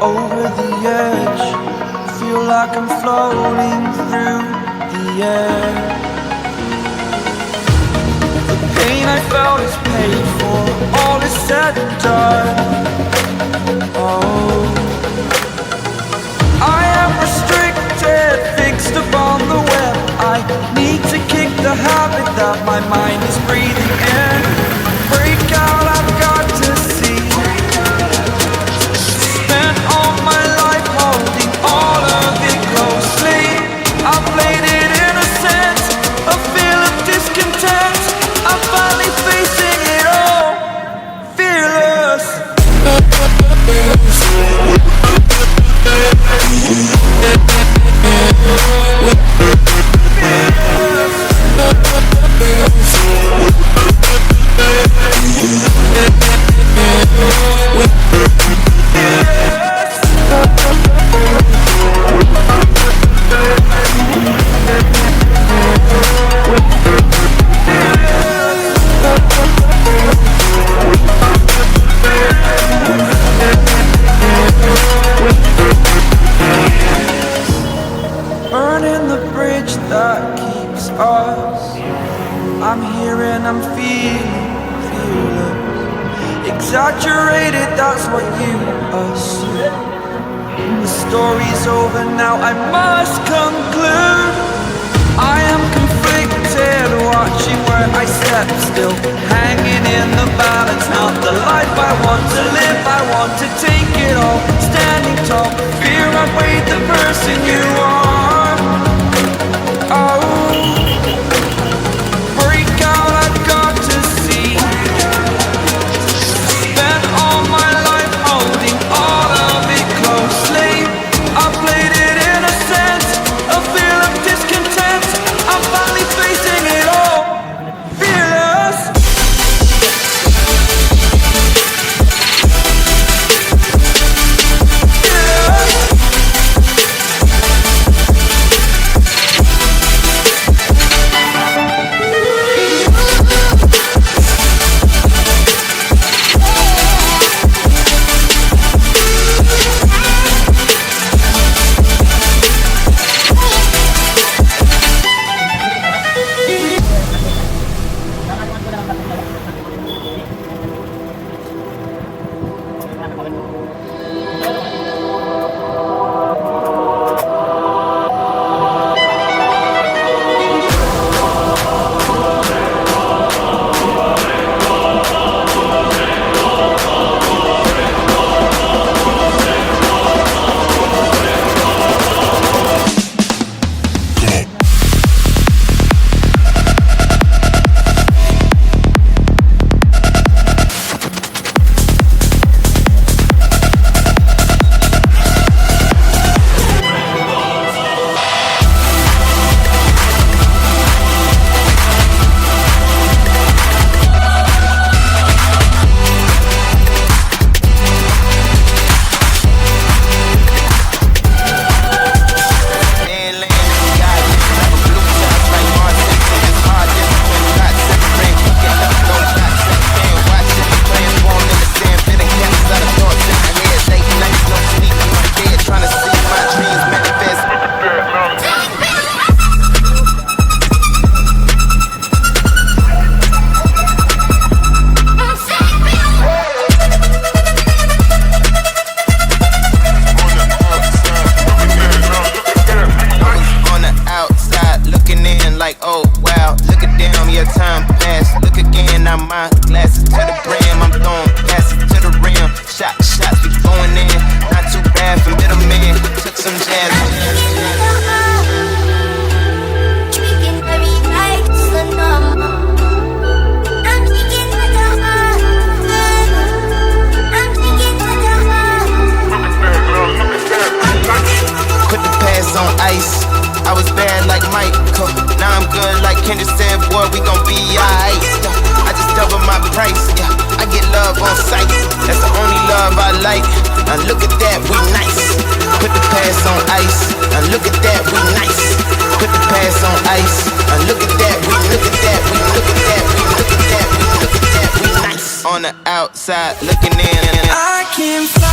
Over the edge, feel like I'm floating through the air. The pain I felt is paid for, all is said and done. Oh, I am restricted, fixed upon the web. I need to kick the habit that my mind is breathing in. Break out, I've got to see. Spent all my life holding all of it closely. I played it innocent, a feel of discontent. I'm finally facing it all, fearless. Burning the bridge that keeps us. I'm here and I'm fearless. Exaggerated, that's what you assume. The story's over now, I must conclude. I am conflicted, watching where I step still, hanging in the balance. Not the life I want to live, I want to take it all. Standing tall, fear outweighed the person you are. Oh, break out, I've got to see. Spent all my life holding all of it closely. I played it innocent, a feel of discontent. I'm finally facing it all, fearless. price, yeah. I get love on sight. That's the only love I like. Now look at that, we nice. Put the past on ice. Now look at that, we nice. Put the past on ice. Now look at that, we look at that, we look at that, we look at that, we look at that, we nice. On the outside looking in. I can fly.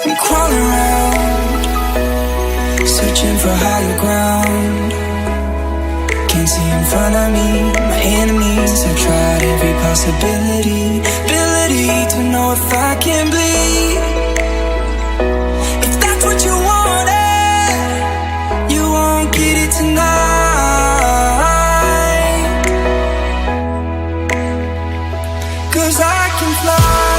I'm crawling around, searching for higher ground. Can't see in front of me, my enemies have tried every possibility. Ability to know if I can bleed. If that's what you wanted, you won't get it tonight. 'Cause I can fly.